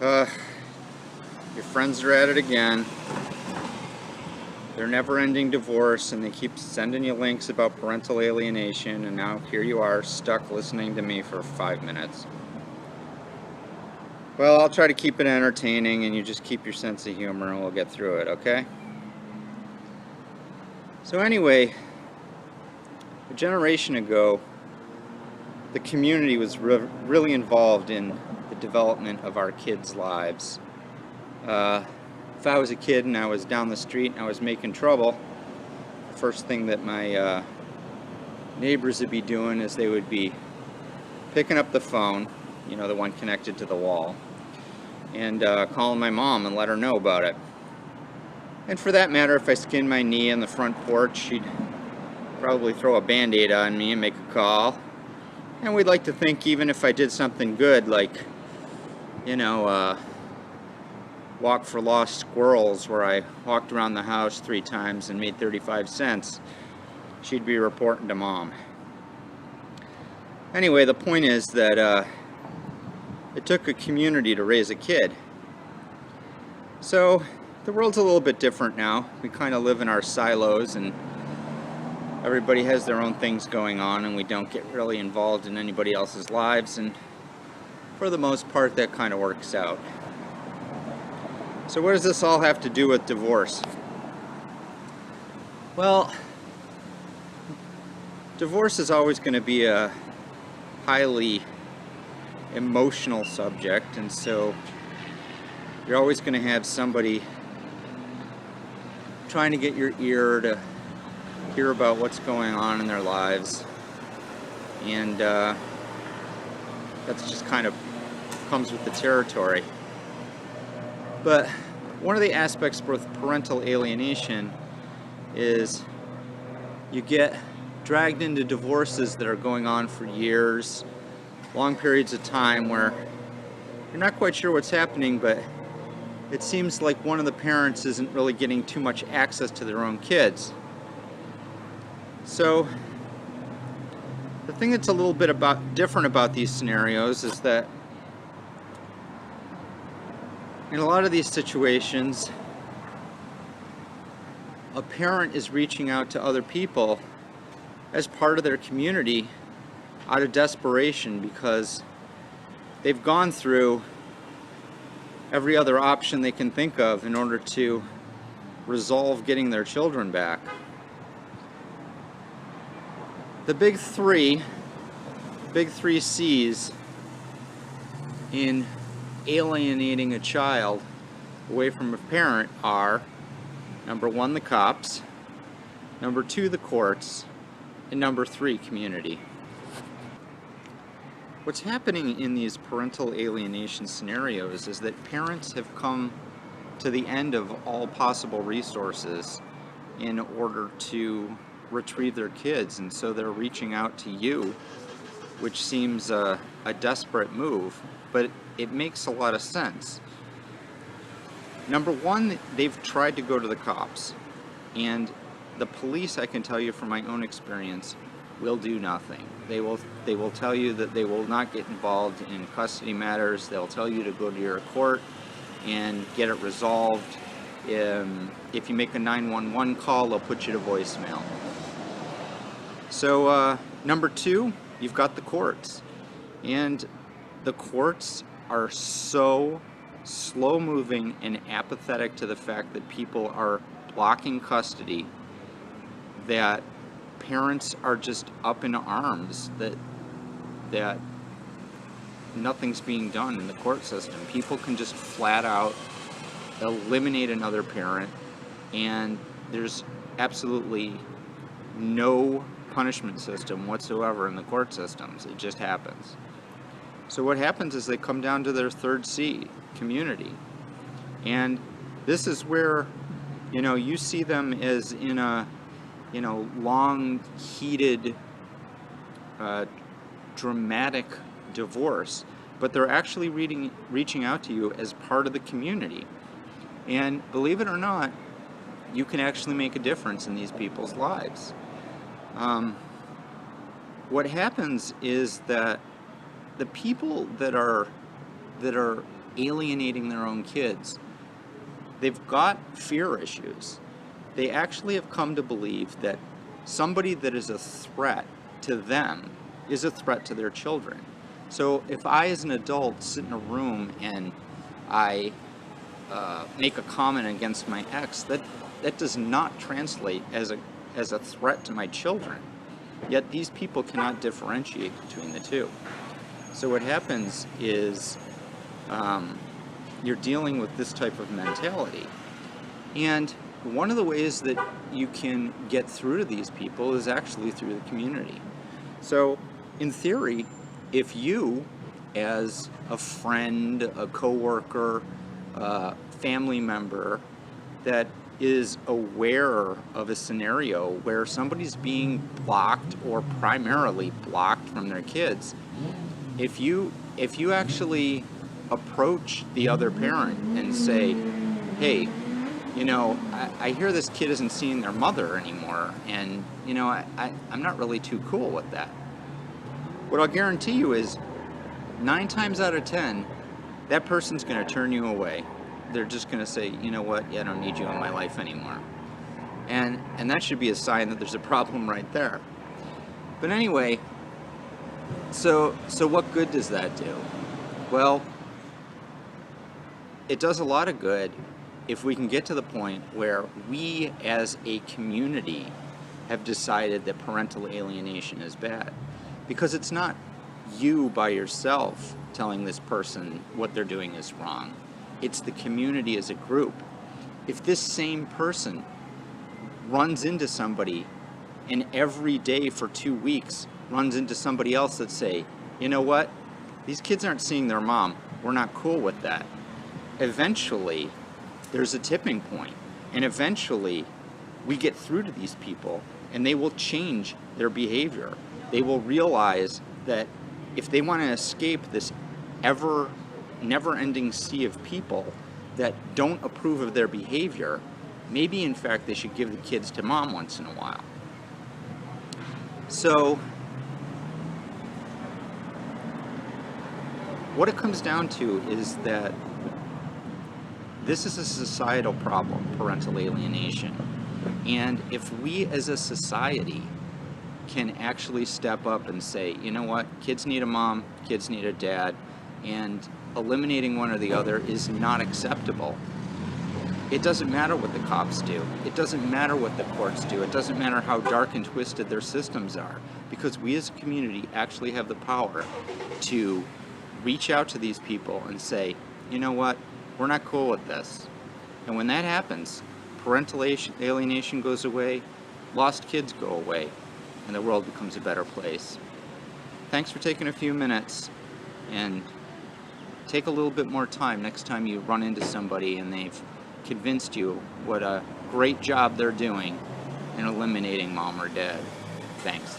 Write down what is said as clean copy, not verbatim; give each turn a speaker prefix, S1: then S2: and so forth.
S1: Uh, your friends are at it again. Their never-ending divorce, and they keep sending you links about parental alienation, and now here you are, stuck listening to me for 5 minutes. Well, I'll try to keep it entertaining, and you just keep your sense of humor, and we'll get through it, okay? So anyway, a generation ago, the community was really involved in the development of our kids' lives. If I was a kid and I was down the street and I was making trouble, the first thing that my neighbors would be doing is they would be picking up the phone, you know, the one connected to the wall, and calling my mom and let her know about it. And for that matter, if I skinned my knee on the front porch, she'd probably throw a Band-Aid on me and make a call. And we'd like to think even if I did something good, like, you know, walk for lost squirrels, where I walked around the house 3 times and made 35 cents, she'd be reporting to Mom. Anyway, the point is that it took a community to raise a kid. So the world's a little bit different now. We kind of live in our silos, and everybody has their own things going on, and we don't get really involved in anybody else's lives, and for the most part that kind of works out. So what does this all have to do with divorce? Well, divorce is always going to be a highly emotional subject, and so you're always going to have somebody trying to get your ear to hear about what's going on in their lives, and that's just kind of comes with the territory. But one of the aspects with parental alienation is you get dragged into divorces that are going on for years, long periods of time, where you're not quite sure what's happening, but it seems like one of the parents isn't really getting too much access to their own kids. So the thing that's a little bit different about these scenarios is that in a lot of these situations, a parent is reaching out to other people as part of their community out of desperation, because they've gone through every other option they can think of in order to resolve getting their children back. The big three C's in alienating a child away from a parent are: number 1, the cops; number 2, the courts; and number 3, community. What's happening in these parental alienation scenarios is that parents have come to the end of all possible resources in order to retrieve their kids, and so they're reaching out to you, which seems a desperate move, but it makes a lot of sense. Number 1, they've tried to go to the cops, and the police, I can tell you from my own experience, will do nothing. They will tell you that they will not get involved in custody matters. They'll tell you to go to your court and get it resolved. If you make a 911 call, they'll put you to voicemail. So number 2, you've got the courts, and the courts are so slow-moving and apathetic to the fact that people are blocking custody that parents are just up in arms that nothing's being done in the court system. People can just flat out eliminate another parent, and there's absolutely no punishment system whatsoever in the court systems. It just happens. So what happens is they come down to their 3rd C, community. And this is where, you know, you see them as in a, you know, long, heated, dramatic divorce, but they're actually reaching out to you as part of the community. And believe it or not, you can actually make a difference in these people's lives. What happens is that the people that are alienating their own kids, they've got fear issues. They actually have come to believe that somebody that is a threat to them is a threat to their children. So if I, as an adult, sit in a room and I make a comment against my ex, that does not translate as a threat to my children. Yet these people cannot differentiate between the two. So what happens is you're dealing with this type of mentality. And one of the ways that you can get through to these people is actually through the community. So in theory, if you, as a friend, a coworker, family member that is aware of a scenario where somebody's being blocked or primarily blocked from their kids, if you actually approach the other parent and say, hey, I hear this kid isn't seeing their mother anymore, and I'm not really too cool with that. What I'll guarantee you is 9 times out of 10, that person's going to turn you away. They're just going to say, you know what, I don't need you in my life anymore. And that should be a sign that there's a problem right there. But anyway, so what good does that do? Well, it does a lot of good if we can get to the point where we as a community have decided that parental alienation is bad. Because it's not you by yourself telling this person what they're doing is wrong. It's the community as a group. If this same person runs into somebody and every day for 2 weeks runs into somebody else that say, you know what, these kids aren't seeing their mom, we're not cool with that. Eventually, there's a tipping point, and eventually we get through to these people and they will change their behavior. They will realize that if they want to escape this never-ending sea of people that don't approve of their behavior, maybe in fact they should give the kids to mom once in a while. So what it comes down to is that this is a societal problem, parental alienation. And if we as a society can actually step up and say, you know what, kids need a mom, kids need a dad, and eliminating one or the other is not acceptable. It doesn't matter what the cops do. It doesn't matter what the courts do. It doesn't matter how dark and twisted their systems are, because we as a community actually have the power to reach out to these people and say, you know what, we're not cool with this. And when that happens, parental alienation goes away, lost kids go away, and the world becomes a better place. Thanks for taking a few minutes, and take a little bit more time next time you run into somebody and they've convinced you what a great job they're doing in eliminating mom or dad. Thanks.